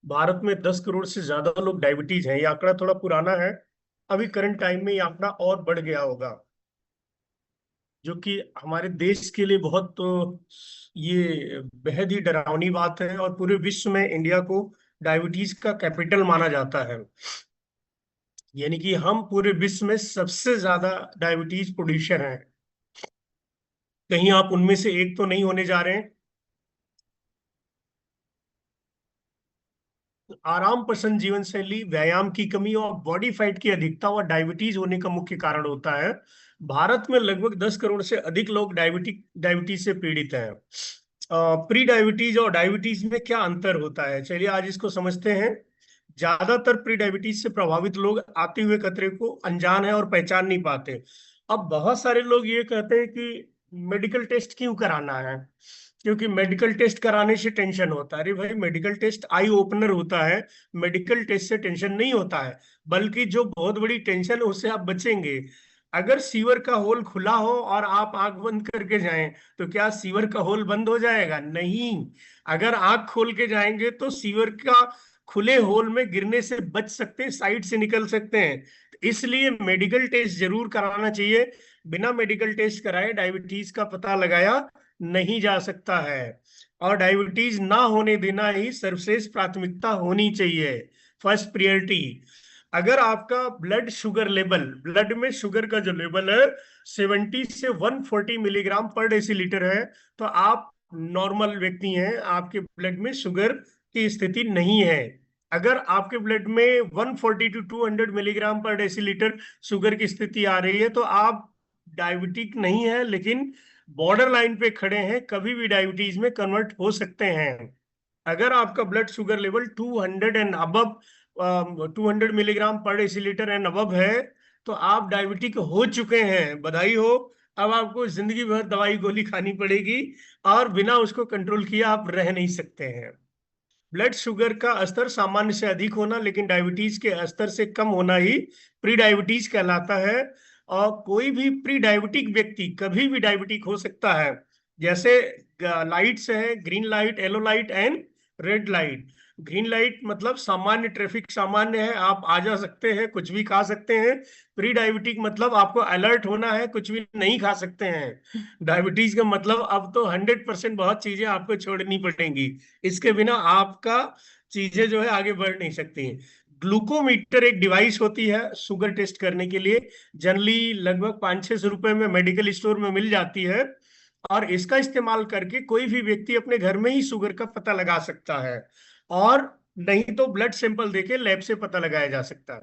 भारत में 10 करोड़ से ज्यादा लोग डायबिटीज हैं। ये आंकड़ा थोड़ा पुराना है। अभी करंट टाइम में ये आंकड़ा और बढ़ गया होगा, जो कि हमारे देश के लिए बहुत ये बेहद ही डरावनी बात है। और पूरे विश्व में इंडिया को डायबिटीज का कैपिटल माना जाता है। यानी कि हम पूरे विश्व में सबसे ज्यादा डायबिटीज प्रोड्यूसर हैं। कहीं आप उनमें से एक तो नहीं होने जा रहे हैं। आराम पसंद जीवन शैली, व्यायाम की कमी और बॉडी फैट की अधिकता और डायबिटीज होने का मुख्य कारण होता है। भारत में लगभग 10 करोड़ से अधिक लोग डायबिटीज से पीड़ित हैं। प्री डायबिटीज और डायबिटीज में क्या अंतर होता है, चलिए आज इसको समझते हैं। ज्यादातर प्री डायबिटीज से प्रभावित लोग आते हुए खतरे को अनजान है और पहचान नहीं पाते। अब बहुत सारे लोग ये कहते हैं कि मेडिकल टेस्ट क्यों कराना है, क्योंकि मेडिकल टेस्ट कराने से टेंशन होता है। अरे भाई, मेडिकल टेस्ट आई ओपनर होता है। मेडिकल टेस्ट से टेंशन नहीं होता है, बल्कि जो बहुत बड़ी टेंशन है उससे आप बचेंगे। अगर सीवर का होल खुला हो और आप आंख बंद करके जाएं, तो क्या सीवर का होल बंद हो जाएगा? नहीं। अगर आंख खोल के जाएंगे तो सीवर का खुले होल में गिरने से बच सकते हैं, साइड से निकल सकते हैं। तो इसलिए मेडिकल टेस्ट जरूर कराना चाहिए। बिना मेडिकल टेस्ट कराए डायबिटीज का पता लगाया नहीं जा सकता है। और डायबिटीज ना होने देना ही सर्वश्रेष्ठ प्राथमिकता होनी चाहिए, फर्स्ट प्रायोरिटी। अगर आपका ब्लड में शुगर का जो लेवल है 70 से 140 मिलीग्राम पर डेसीलीटर है, तो आप नॉर्मल व्यक्ति हैं, आपके ब्लड में शुगर की स्थिति नहीं है। अगर आपके ब्लड में 140 टू 200 मिलीग्राम पर डेसीलीटर शुगर की स्थिति आ रही है, तो आप डायबिटिक नहीं है, लेकिन बॉर्डर लाइन पे खड़े हैं, कभी भी डायबिटीज में कन्वर्ट हो सकते हैं। अगर आपका blood sugar level 200 and above 200 milligram पर डेसीलीटर एंड अबव है, तो आप डायबिटिक हो चुके हैं, बधाई हो। अब आपको जिंदगी भर दवाई गोली खानी पड़ेगी, और बिना उसको कंट्रोल किए आप रह नहीं सकते हैं। ब्लड शुगर का स्तर सामान्य से अधिक होना, लेकिन डायबिटीज के स्तर से कम होना ही प्री डायबिटीज कहलाता है। और कोई भी प्री डायबिटिक व्यक्ति कभी भी डायबिटिक हो सकता है। जैसे लाइट्स है, green light, yellow light and red light. Green light मतलब सामान्य, ट्रैफिक सामान्य है, आप आ जा सकते हैं, कुछ भी खा सकते हैं। प्री डायबिटिक मतलब आपको अलर्ट होना है, कुछ भी नहीं खा सकते हैं। डायबिटीज का मतलब अब तो 100% बहुत चीजें आपको छोड़नी पड़ेंगी। इसके बिना आपका चीजें जो है आगे बढ़ नहीं सकती। ग्लूकोमीटर एक डिवाइस होती है शुगर टेस्ट करने के लिए। जनरली लगभग 500-600 रुपए में मेडिकल स्टोर में मिल जाती है। और इसका इस्तेमाल करके कोई भी व्यक्ति अपने घर में ही शुगर का पता लगा सकता है। और नहीं तो ब्लड सैंपल देके लैब से पता लगाया जा सकता है।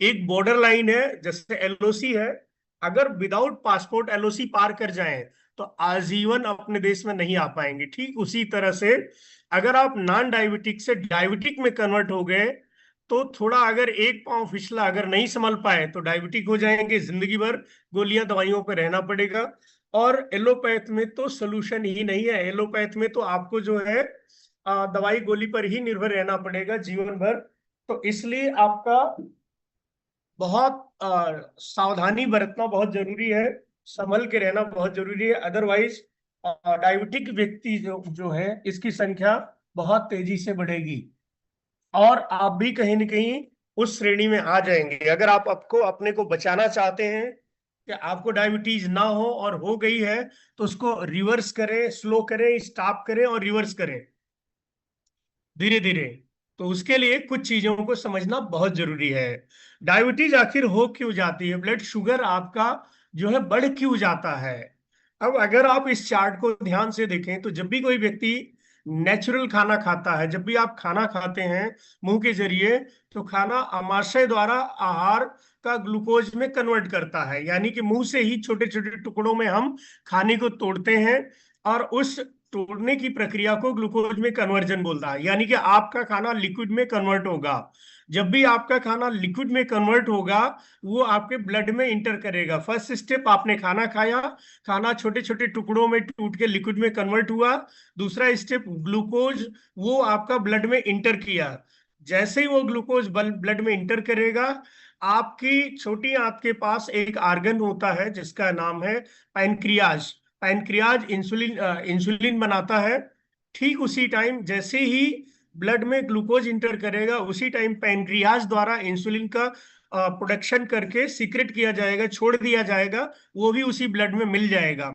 एक बॉर्डर लाइन है, जैसे एलओसी है। अगर विदाउट पासपोर्ट एलओसी पार कर जाएं, तो आजीवन अपने देश में नहीं आ पाएंगे। ठीक उसी तरह से अगर आप नॉन डायबिटिक से डायबिटिक में कन्वर्ट हो गए, तो थोड़ा अगर एक पांव फिसला अगर नहीं संभल पाए, तो डायबिटिक हो जाएंगे, जिंदगी भर गोलियां दवाइयों पर रहना पड़ेगा। और एलोपैथ में तो सोल्यूशन ही नहीं है। एलोपैथ में तो आपको जो है दवाई गोली पर ही निर्भर रहना पड़ेगा जीवन भर। तो इसलिए आपका बहुत सावधानी बरतना बहुत जरूरी है, संभल के रहना बहुत जरूरी है। अदरवाइज डायबिटिक व्यक्ति जो जो है, इसकी संख्या बहुत तेजी से बढ़ेगी, और आप भी कहीं ना कहीं उस श्रेणी में आ जाएंगे। अगर आप आपको अपने को बचाना चाहते हैं कि आपको डायबिटीज ना हो और हो गई है, तो उसको रिवर्स करें, स्लो करें, स्टॉप करें और रिवर्स करें धीरे धीरे। तो उसके लिए कुछ चीजों को समझना बहुत जरूरी है। डायबिटीज आखिर हो क्यों जाती है, ब्लड शुगर आपका जो है बढ़ क्यों जाता है? अब अगर आप इस चार्ट को ध्यान से देखें, तो जब भी कोई व्यक्ति नेचुरल खाना खाता है, जब भी आप खाना खाते हैं मुंह के जरिए, तो खाना आमाशय द्वारा आहार का ग्लूकोज में कन्वर्ट करता है। यानी कि मुंह से ही छोटे छोटे टुकड़ों में हम खाने को तोड़ते हैं, और उस तोड़ने की प्रक्रिया को ग्लूकोज में कन्वर्जन बोलता है। यानी कि आपका खाना लिक्विड में कन्वर्ट होगा। जब भी आपका खाना लिक्विड में कन्वर्ट होगा, वो आपके ब्लड में इंटर करेगा। फर्स्ट स्टेप, आपने खाना खाया, खाना छोटे छोटे टुकड़ों में टूट के लिक्विड में कन्वर्ट हुआ। दूसरा स्टेप, ग्लूकोज वो आपका ब्लड में इंटर किया। जैसे ही वो ग्लूकोज ब्लड में इंटर करेगा, आपकी छोटी आंत के पास एक आर्गन होता है जिसका नाम है पैनक्रियाज। पैनक्रियाज इंसुलिन इंसुलिन बनाता है। ठीक उसी टाइम जैसे ही ब्लड में ग्लूकोज इंटर करेगा, उसी टाइम पैनक्रियाज द्वारा इंसुलिन का प्रोडक्शन करके सीक्रेट किया जाएगा, छोड़ दिया जाएगा, वो भी उसी ब्लड में मिल जाएगा।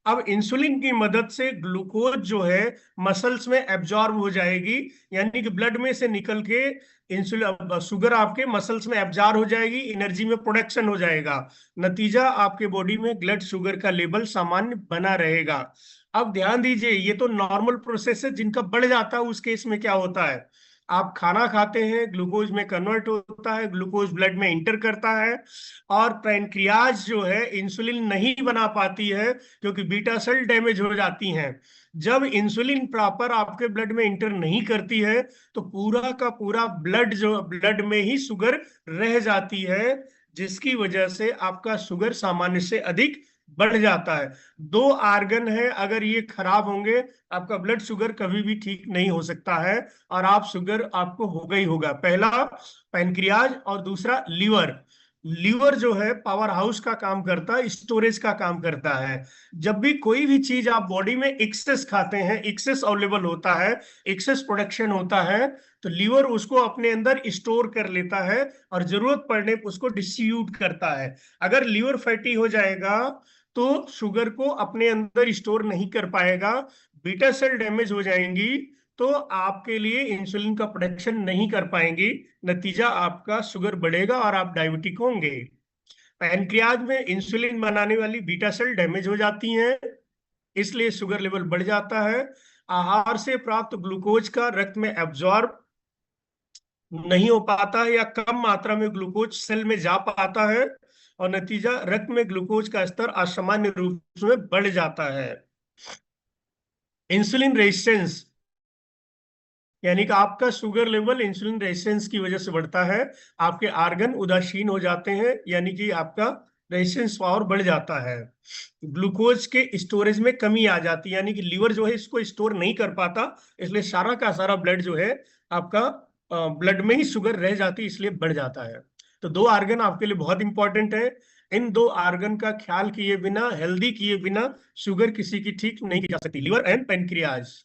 अब इंसुलिन की मदद से ग्लूकोज जो है मसल्स में एब्जॉर्ब हो जाएगी, यानी कि ब्लड में से निकल के इंसुलिन शुगर आपके मसल्स में एब्जॉर्ब हो जाएगी, एनर्जी में प्रोडक्शन हो जाएगा। नतीजा आपके बॉडी में ब्लड शुगर का लेवल सामान्य बना रहेगा। अब ध्यान दीजिए, ये तो नॉर्मल प्रोसेस है, जिनका बढ़ जाता है उस केस में क्या होता है, आप खाना खाते हैं, ग्लूकोज में कन्वर्ट होता है, ग्लूकोज ब्लड में इंटर करता है, और पैनक्रियाज जो है इंसुलिन नहीं बना पाती है क्योंकि बीटा सेल डैमेज हो जाती हैं। जब इंसुलिन प्रॉपर आपके ब्लड में इंटर नहीं करती है तो पूरा का पूरा ब्लड में ही शुगर रह जाती है, जिसकी वजह से आपका शुगर सामान्य से अधिक बढ़ जाता है। दो आर्गन है, अगर ये खराब होंगे आपका ब्लड शुगर कभी भी ठीक नहीं हो सकता है, और आप शुगर आपको होगा ही होगा। पहला पैनक्रियाज और दूसरा लीवर। लीवर जो है पावर हाउस का काम करता है, स्टोरेज का काम करता है। जब भी कोई भी चीज आप बॉडी में एक्सेस खाते हैं, एक्सेस अवेलेबल होता है, एक्सेस प्रोडक्शन होता है, तो लीवर उसको अपने अंदर स्टोर कर लेता है और जरूरत पड़ने पर उसको डिस्ट्रीब्यूट करता है। अगर लीवर फैटी हो जाएगा तो शुगर को अपने अंदर स्टोर नहीं कर पाएगा, बीटा सेल डैमेज हो जाएंगी, तो आपके लिए इंसुलिन का प्रोडक्शन नहीं कर पाएंगी। नतीजा आपका शुगर बढ़ेगा और आप डायबिटिक होंगे। पैनक्रियाज में इंसुलिन बनाने वाली बीटा सेल डैमेज हो जाती हैं, इसलिए शुगर लेवल बढ़ जाता है। आहार से प्राप्त ग्लूकोज का रक्त में एब्जॉर्ब नहीं हो पाता है, या कम मात्रा में ग्लूकोज सेल में जा पाता है, और नतीजा रक्त में ग्लूकोज का स्तर असामान्य रूप में बढ़ जाता है। इंसुलिन रेजिस्टेंस, यानी कि आपका शुगर लेवल इंसुलिन रेजिस्टेंस की वजह से बढ़ता है, आपके आर्गन उदासीन हो जाते हैं, यानी कि आपका रेजिस्टेंस पावर बढ़ जाता है। ग्लूकोज के स्टोरेज में कमी आ जाती है, यानी कि लीवर जो है इसको स्टोर नहीं कर पाता, इसलिए सारा का सारा ब्लड जो है आपका ब्लड में ही शुगर रह जाती है, इसलिए बढ़ जाता है। तो दो आर्गन आपके लिए बहुत इंपॉर्टेंट है। इन दो आर्गन का ख्याल किए बिना, हेल्दी किए बिना शुगर किसी की ठीक नहीं की जा सकती, लीवर एंड पेनक्रियाज।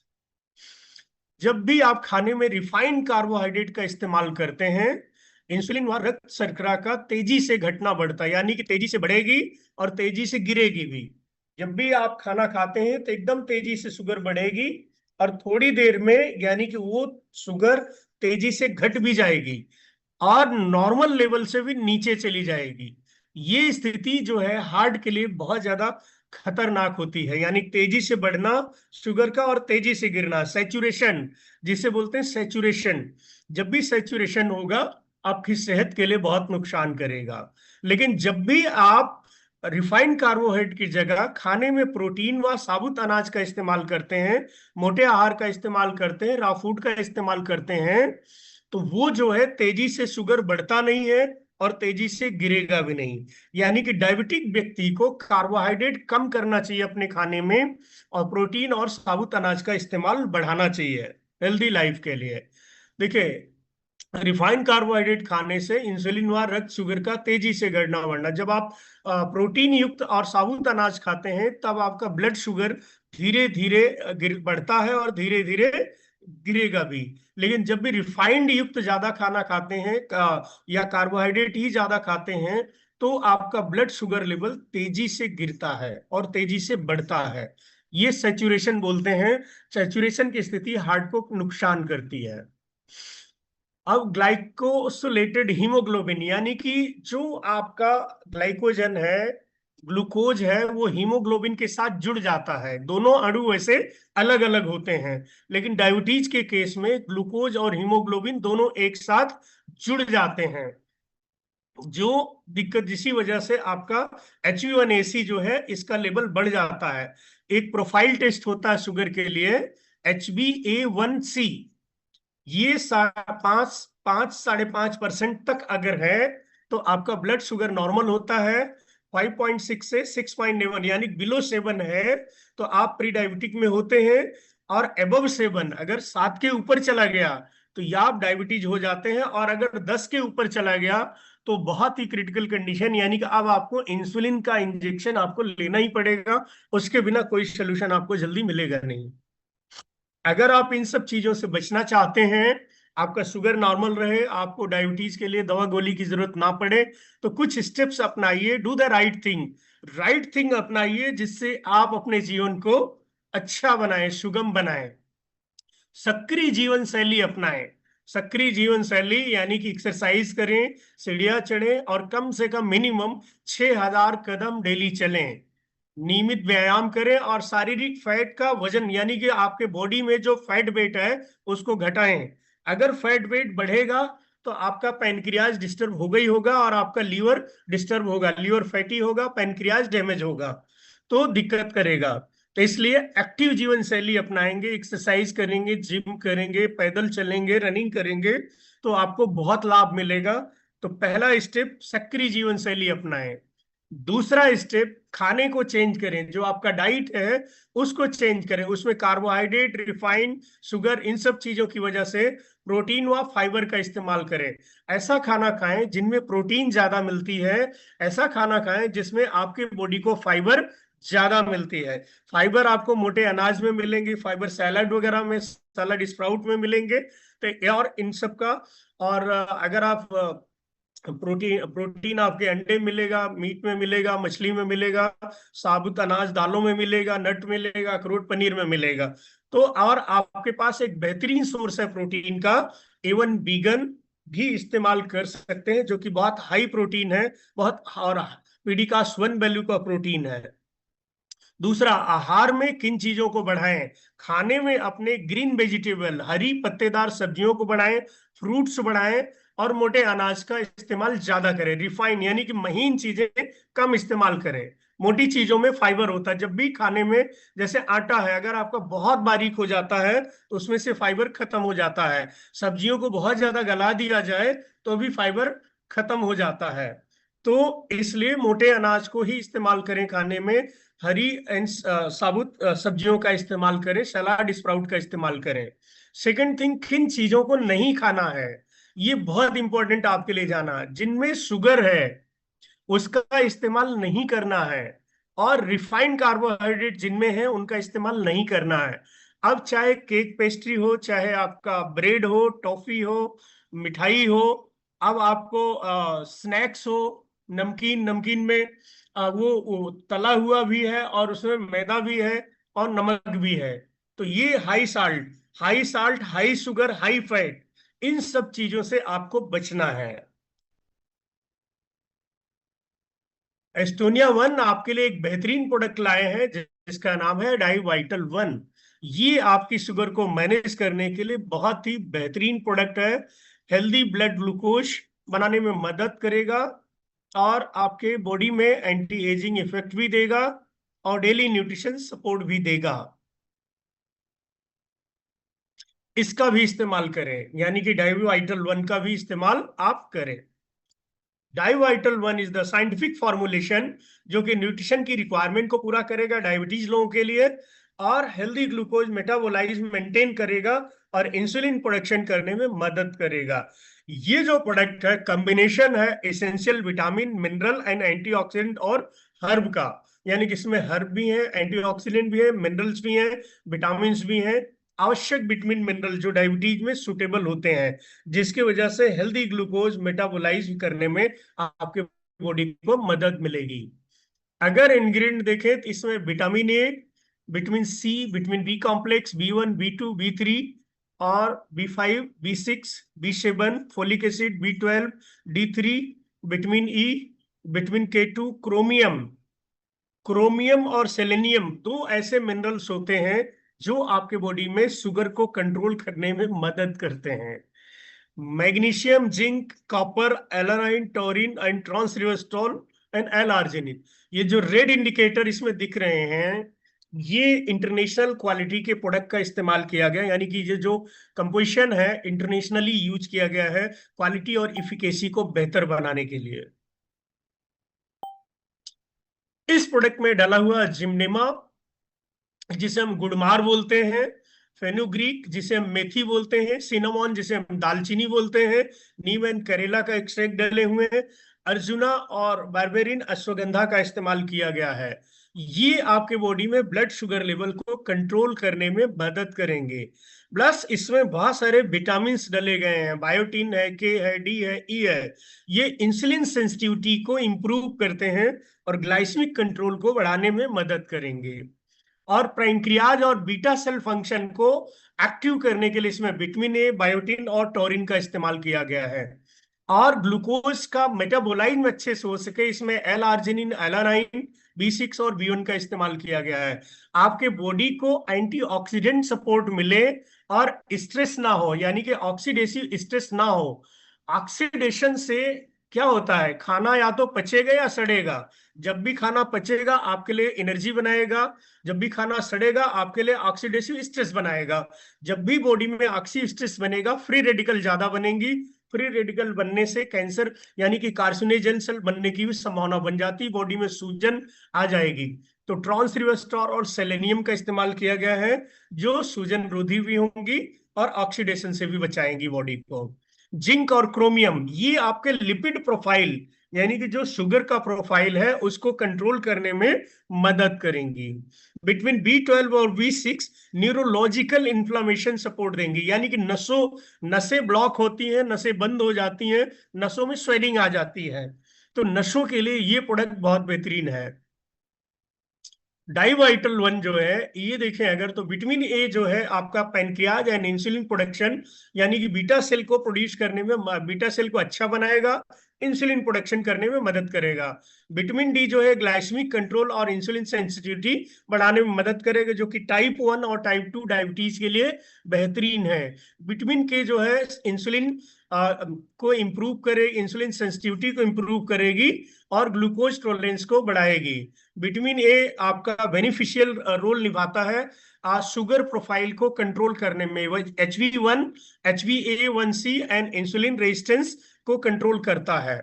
जब भी आप खाने में रिफाइंड कार्बोहाइड्रेट का इस्तेमाल करते हैं, इंसुलिन व रक्त शर्करा का तेजी से घटना बढ़ता है, यानी कि तेजी से बढ़ेगी और तेजी से गिरेगी भी। जब भी आप खाना खाते हैं तो एकदम तेजी से शुगर बढ़ेगी, और थोड़ी देर में यानी कि वो शुगर तेजी से घट भी जाएगी और नॉर्मल लेवल से भी नीचे चली जाएगी। ये स्थिति जो है हार्ट के लिए बहुत ज्यादा खतरनाक होती है, यानी तेजी से बढ़ना शुगर का और तेजी से गिरना, सैचुरेशन जिसे बोलते हैं सैचुरेशन। जब भी सैचुरेशन होगा आपकी सेहत के लिए बहुत नुकसान करेगा। लेकिन जब भी आप रिफाइंड कार्बोहाइड्रेट की जगह खाने में प्रोटीन व साबुत अनाज का इस्तेमाल करते हैं, मोटे आहार का इस्तेमाल करते हैं, रॉ फूड का इस्तेमाल करते हैं, तो वो जो है तेजी से शुगर बढ़ता नहीं है और तेजी से गिरेगा भी नहीं। यानी कि डायबिटिक व्यक्ति को कार्बोहाइड्रेट कम करना चाहिए अपने खाने में, और प्रोटीन और साबुत अनाज का इस्तेमाल बढ़ाना चाहिए हेल्दी लाइफ के लिए। देखिए, रिफाइंड कार्बोहाइड्रेट खाने से इंसुलिन व रक्त शुगर का तेजी से बढ़ना बढ़ना, जब आप प्रोटीन युक्त और साबुत अनाज खाते हैं तब आपका ब्लड शुगर धीरे धीरे बढ़ता है और धीरे धीरे गिरेगा भी। लेकिन जब भी रिफाइंड युक्त ज्यादा खाना खाते हैं या कार्बोहाइड्रेट ही ज्यादा खाते हैं, तो आपका ब्लड शुगर लेवल तेजी से गिरता है और तेजी से बढ़ता है। ये सैचुरेशन बोलते हैं। सैचुरेशन की स्थिति हार्ट को नुकसान करती है। अब ग्लाइकोसिलेटेड हीमोग्लोबिन, यानी कि जो आपका ग्लाइकोजन है, ग्लूकोज है, वो हीमोग्लोबिन के साथ जुड़ जाता है। दोनों अणु वैसे अलग अलग होते हैं, लेकिन डायबिटीज के केस में ग्लूकोज और हीमोग्लोबिन दोनों एक साथ जुड़ जाते हैं, जो दिक्कत जिसी वजह से आपका HbA1c जो है इसका लेवल बढ़ जाता है। एक प्रोफाइल टेस्ट होता है शुगर के लिए, HbA1c, ये 5.5 तक अगर है तो आपका ब्लड शुगर नॉर्मल होता है। 5.6 से 6.7 यानी बिलो 7 है तो आप प्री डायबिटिक में होते हैं, और एबव 7 अगर 7 के ऊपर चला गया तो या आप डायबिटीज हो जाते हैं, और अगर 10 के ऊपर चला गया तो बहुत ही क्रिटिकल कंडीशन, यानी कि अब आपको इंसुलिन का इंजेक्शन आपको लेना ही पड़ेगा, उसके बिना कोई सोल्यूशन आपको जल्दी मिलेगा नहीं। अगर आप इन सब चीजों से बचना चाहते हैं, आपका शुगर नॉर्मल रहे, आपको डायबिटीज के लिए दवा गोली की जरूरत ना पड़े, तो कुछ स्टेप्स अपनाइए। Do the right thing, right thing अपनाइए जिससे आप अपने जीवन को अच्छा बनाएं, सुगम बनाएं। सक्रिय जीवन शैली अपनाएं। सक्रिय जीवन शैली यानी कि एक्सरसाइज करें, सीढ़ियां चढ़ें और कम से कम मिनिमम 6,000 कदम डेली चलें। नियमित व्यायाम करें और शारीरिक फैट का वजन यानी कि आपके बॉडी में जो फैट वेट है उसको घटाएं। अगर फैट वेट बढ़ेगा तो आपका पैनक्रियाज डिस्टर्ब होगा ही होगा और आपका लीवर डिस्टर्ब होगा, लीवर फैटी होगा, पैनक्रियाज डैमेज होगा, तो दिक्कत करेगा। तो इसलिए एक्टिव जीवन शैली अपनाएंगे, एक्सरसाइज करेंगे, जिम करेंगे, पैदल चलेंगे, रनिंग करेंगे, तो आपको बहुत लाभ मिलेगा। तो पहला स्टेप सक्रिय जीवन शैली अपनाएं। दूसरा स्टेप, खाने को चेंज करें, जो आपका डाइट है उसको चेंज करें। उसमें कार्बोहाइड्रेट, रिफाइंड, शुगर, इन सब चीजों की वजह से प्रोटीन व फाइबर का इस्तेमाल करें। ऐसा खाना खाएं जिनमें प्रोटीन ज्यादा मिलती है, ऐसा खाना खाएं जिसमें आपके बॉडी को फाइबर ज्यादा मिलती है। फाइबर आपको मोटे अनाज में मिलेंगे, फाइबर सैलड वगैरह में, सैलड स्प्राउट में मिलेंगे। तो और इन सब का, और अगर आप प्रोटीन प्रोटीन आपके अंडे में मिलेगा, मीट में मिलेगा, मछली में मिलेगा, साबुत अनाज दालों में मिलेगा, नट मिलेगा, अखरोट पनीर में मिलेगा। तो और आपके पास एक बेहतरीन सोर्स है प्रोटीन का, इवन वीगन भी इस्तेमाल कर सकते हैं, जो कि बहुत हाई प्रोटीन है, बहुत, और पीडिकास वन वैल्यू का प्रोटीन है। दूसरा, आहार में किन चीजों को बढ़ाएं? खाने में अपने ग्रीन वेजिटेबल, हरी पत्तेदार सब्जियों को बढ़ाएं, फ्रूट्स बढ़ाएं और मोटे अनाज का इस्तेमाल ज्यादा करें। रिफाइन यानी कि महीन चीजें कम इस्तेमाल करें। मोटी चीजों में फाइबर होता है। जब भी खाने में, जैसे आटा है, अगर आपका बहुत बारीक हो जाता है तो उसमें से फाइबर खत्म हो जाता है। सब्जियों को बहुत ज्यादा गला दिया जाए तो भी फाइबर खत्म हो जाता है। तो इसलिए मोटे अनाज को ही इस्तेमाल करें खाने में। हरी एंड साबुत सब्जियों का इस्तेमाल करें, सलाद स्प्राउट का इस्तेमाल करें। सेकंड थिंग, किन चीजों को नहीं खाना है, ये बहुत इंपॉर्टेंट आपके लिए जाना। जिनमें शुगर है उसका इस्तेमाल नहीं करना है, और रिफाइंड कार्बोहाइड्रेट जिनमें है उनका इस्तेमाल नहीं करना है। अब चाहे केक पेस्ट्री हो, चाहे आपका ब्रेड हो, टॉफी हो, मिठाई हो, अब आपको स्नैक्स हो, नमकीन, नमकीन में वो तला हुआ भी है और उसमें मैदा भी है और नमक भी है। तो ये high salt, high sugar, high fat, इन सब चीजों से आपको बचना है। एस्टोनिया वन आपके लिए एक बेहतरीन प्रोडक्ट लाए हैं जिसका नाम है डाईवाइटल वन। ये आपकी शुगर को मैनेज करने के लिए बहुत ही बेहतरीन प्रोडक्ट है। हेल्दी ब्लड ग्लूकोज बनाने में मदद करेगा और आपके बॉडी में एंटी एजिंग इफेक्ट भी देगा और डेली न्यूट्रिशन सपोर्ट भी देगा। इसका भी इस्तेमाल करें, यानी कि डाईवाइटल वन का भी इस्तेमाल आप करें। Divital one is the scientific formulation जो कि न्यूट्रिशन की रिक्वायरमेंट को पूरा करेगा डायबिटीज लोगों के लिए, और हेल्दी ग्लूकोज मेटाबोलाइज्म मेंटेन करेगा और इंसुलिन प्रोडक्शन करने में मदद करेगा। ये जो प्रोडक्ट है, कॉम्बिनेशन है essential vitamin, mineral and antioxidant और हर्ब का, यानी कि इसमें हर्ब भी है, एंटीऑक्सीडेंट भी है, मिनरल्स भी हैं, विटामिन भी हैं, आवश्यक विटामिन मिनरल जो डायबिटीज में सुटेबल होते हैं, जिसकी वजह से हेल्दी ग्लूकोज मेटाबोलाइज करने में आपके बॉडी को मदद मिलेगी। अगर इंग्रेडिएंट देखें तो इसमें vitamin A, vitamin C, vitamin B complex, B1, B2, B3 और B5, B6, B7, folic acid, B12, D3, vitamin E, vitamin K2, chromium. Chromium और सेलेनियम दो ऐसे मिनरल्स होते हैं जो आपके बॉडी में शुगर को कंट्रोल करने में मदद करते हैं। Magnesium, zinc, copper, alanine, taurine and trans resveratrol and L arginine. ये जो रेड इंडिकेटर इसमें दिख रहे हैं, ये इंटरनेशनल क्वालिटी के प्रोडक्ट का इस्तेमाल किया गया, यानी कि ये जो कंपोजिशन है इंटरनेशनली यूज किया गया है क्वालिटी और इफिकेसी को बेहतर बनाने के लिए। इस प्रोडक्ट में डाला हुआ जिमनेमा जिसे हम गुड़मार बोलते हैं, फेनुग्रीक जिसे हम मेथी बोलते हैं, सिनामॉन जिसे हम दालचीनी बोलते हैं, नीम एंड करेला का एक्सट्रैक्ट डले हुए हैं, अर्जुना और बार्बेरिन अश्वगंधा का इस्तेमाल किया गया है। ये आपके बॉडी में ब्लड शुगर लेवल को कंट्रोल करने में मदद करेंगे। प्लस इसमें बहुत सारे विटामिन डले गए हैं, बायोटीन है, के है, डी है, ई है। ये इंसुलिन सेंसिटिविटी को इंप्रूव करते हैं और ग्लाइसेमिक कंट्रोल को बढ़ाने में मदद करेंगे। और पैंक्रियाज और बीटा सेल फंक्शन को एक्टिव करने के लिए इसमें विटामिन ए, बायोटिन और टोरिन का इस्तेमाल किया गया है। और ग्लूकोज का मेटाबोलाइज अच्छे से हो सके, इसमें एल आर्जिनिन, एलानाइन, B6 और B1 का इस्तेमाल किया गया है। आपके बॉडी को एंटीऑक्सीडेंट सपोर्ट मिले और स्ट्रेस ना हो, यानी कि ऑक्सीडेटिव स्ट्रेस ना हो। ऑक्सीडेशन से क्या होता है, खाना या तो पचेगा या सड़ेगा। जब भी खाना पचेगा आपके लिए एनर्जी बनाएगा, जब भी खाना सड़ेगा आपके लिए ऑक्सीडेटिव स्ट्रेस बनाएगा। जब भी बॉडी में ऑक्सी स्ट्रेस बनेगा, फ्री रेडिकल ज्यादा बनेंगी। फ्री रेडिकल बनने से कैंसर यानी कि कार्सिनोजेन सेल बनने की भी संभावना बन जाती, बॉडी में सूजन आ जाएगी। तो ट्रांस रिवर्सटॉल और सेलेनियम का इस्तेमाल किया गया है, जो सूजन रोधी भी होंगी और ऑक्सीडेशन से भी बचाएंगी बॉडी को। जिंक और क्रोमियम ये आपके लिपिड प्रोफाइल यानी कि जो शुगर का प्रोफाइल है उसको कंट्रोल करने में मदद करेंगी। बिटवीन B12 और B6 न्यूरोलॉजिकल इन्फ्लामेशन सपोर्ट देंगी, यानी कि नसें ब्लॉक होती हैं, नसें बंद हो जाती हैं, नसों में स्वेलिंग आ जाती है। तो नसों के लिए ये प्रोडक्ट बहुत बेहतरीन है। डाइवाइटल वन जो है ये देखें अगर, तो विटामिन ए जो है आपका पैनक्रियाज एंड इंसुलिन प्रोडक्शन यानी कि बीटा सेल को प्रोड्यूस करने में, बीटा सेल को अच्छा बनाएगा, इंसुलिन प्रोडक्शन करने में मदद करेगा। विटामिन डी जो है ग्लाइसेमिक कंट्रोल और इंसुलिन सेंसिटिविटी बढ़ाने में मदद करेगा, जो कि टाइप 1 और टाइप 2 डायबिटीज के लिए बेहतरीन है। विटामिन के जो है इंसुलिन को इम्प्रूव करे, इंसुलिन सेंसिटिविटी को इम्प्रूव करेगी और ग्लूकोज टॉलरेंस को बढ़ाएगी। विटामिन ए आपका बेनिफिशियल रोल निभाता है शुगर प्रोफाइल को कंट्रोल करने में। HbA1, HbA1c and insulin resistance को कंट्रोल करता है।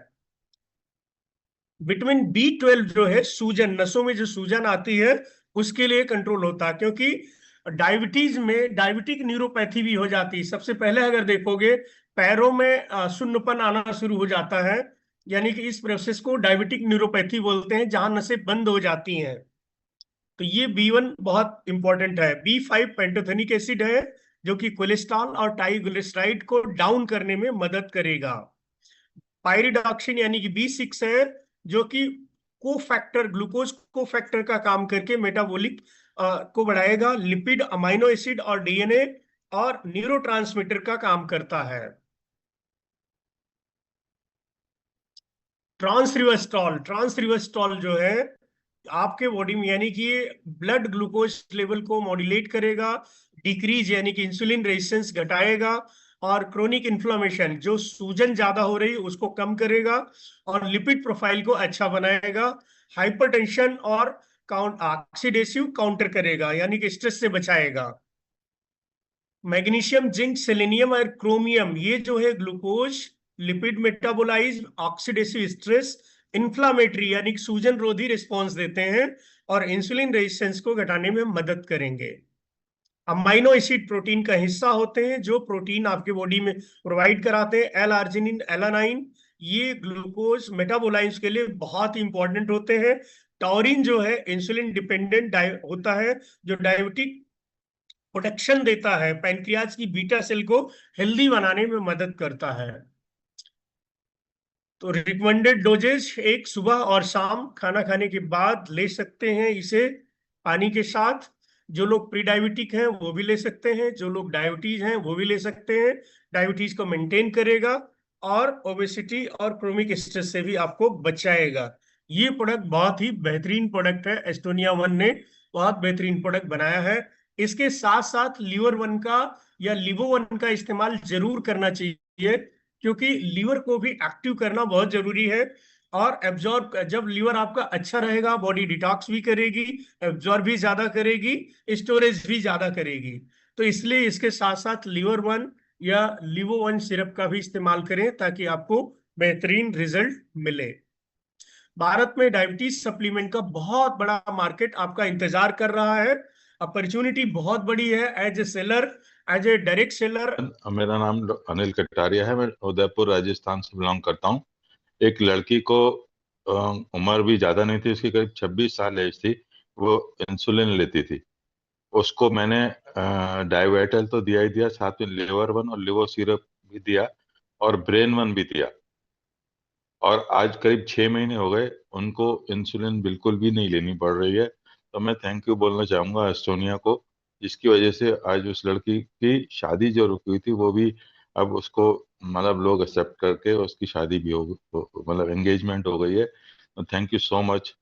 विटामिन B12 जो है सूजन, नसों में जो सूजन आती है उसके लिए कंट्रोल होता है, क्योंकि डायबिटीज में डायबिटिक न्यूरोपैथी भी हो जाती है। सबसे पहले अगर देखोगे पैरों में सुन्नपन आना शुरू हो जाता है, यानी कि इस प्रोसेस को डायबिटिक न्यूरोपैथी बोलते हैं, जहां नसें बंद हो जाती हैं। तो ये B1 बहुत इंपॉर्टेंट है। B5 पेंटोथेनिक एसिड है, जो कि कोलेस्ट्रॉल और ट्राइग्लिसराइड को डाउन करने में मदद करेगा। पायरिडॉक्सिन यानी कि B6 है, जो कि कोफैक्टर, ग्लूकोज कोफैक्टर का काम करके मेटाबॉलिक को बढ़ाएगा। लिपिड, अमाइनो एसिड और DNA और न्यूरोट्रांसमीटर का काम करता है। ट्रांस रिवर्सटॉल जो है आपके बॉडी में, यानी कि ब्लड ग्लूकोज लेवल को मॉड्यूलेट करेगा, डिक्रीज यानी कि इंसुलिन रेजिस्टेंस घटाएगा, और क्रोनिक इन्फ्लामेशन जो सूजन ज्यादा हो रही है उसको कम करेगा, और लिपिड प्रोफाइल को अच्छा बनाएगा। हाइपरटेंशन और ऑक्सीडेसिव काउंटर करेगा, यानी कि स्ट्रेस से बचाएगा। मैग्नीशियम, जिंक, सेलेनियम और क्रोमियम ये जो है glucose, lipid metabolise, oxidative stress, inflammatory यानी कि सूजन रोधी रिस्पॉन्स देते हैं और इंसुलिन रेजिस्टेंस को घटाने में मदद करेंगे। अमाइनो एसिड प्रोटीन का हिस्सा होते हैं, जो प्रोटीन आपके बॉडी में प्रोवाइड कराते हैं। एल आर्जिनिन, एलानाइन ये ग्लूकोज मेटाबोलाइज के लिए बहुत ही इंपॉर्टेंट होते हैं। टॉरिन जो है इंसुलिन डिपेंडेंट होता है, जो डायबिटिक प्रोटेक्शन देता है, पैनक्रियाज की बीटा सेल को हेल्दी बनाने में मदद करता है। तो रिकमेंडेड डोजेज एक सुबह और शाम खाना खाने के बाद ले सकते हैं इसे पानी के साथ। जो लोग प्री डायबिटिक हैं वो भी ले सकते हैं, जो लोग डायबिटीज हैं वो भी ले सकते हैं। डायबिटीज को मेंटेन करेगा और ओबेसिटी और क्रोनिक स्ट्रेस से भी आपको बचाएगा। ये प्रोडक्ट बहुत ही बेहतरीन प्रोडक्ट है, एस्टोनिया वन ने बहुत बेहतरीन प्रोडक्ट बनाया है। इसके साथ साथ लीवर वन का या लिवो वन का इस्तेमाल जरूर करना चाहिए, क्योंकि लीवर को भी एक्टिव करना बहुत जरूरी है। और एब्जॉर्ब, जब लीवर आपका अच्छा रहेगा बॉडी डिटॉक्स भी करेगी, एब्जॉर्ब भी ज्यादा करेगी, स्टोरेज भी ज्यादा करेगी। तो इसलिए इसके साथ साथ लीवर वन या लिवो वन सिरप का भी इस्तेमाल करें, ताकि आपको बेहतरीन रिजल्ट मिले। भारत में डायबिटीज सप्लीमेंट का बहुत बड़ा मार्केट आपका इंतजार कर रहा है। अपॉर्चुनिटी बहुत बड़ी है as a seller, as a direct seller. मेरा नाम अनिल कटारिया है। मैं उदयपुर राजस्थान से बिलोंग करता हूँ। एक लड़की को उम्र भी ज्यादा नहीं थी, उसकी करीब 26 साल एज थी। वो इंसुलिन लेती थी। उसको मैंने डाइवेटल तो दिया ही दिया, साथ में लिवर वन और लिवर सिरप भी दिया, और ब्रेन वन भी दिया। और आज करीब 6 महीने हो गए, उनको इंसुलिन बिल्कुल भी नहीं लेनी पड़ रही है। तो मैं थैंक यू बोलना चाहूंगा एस्टोनिया को, जिसकी वजह से आज उस लड़की की शादी जो रुकी हुई थी वो भी अब उसको मतलब लोग एक्सेप्ट करके उसकी शादी भी मतलब एंगेजमेंट हो गई है। तो थैंक यू सो मच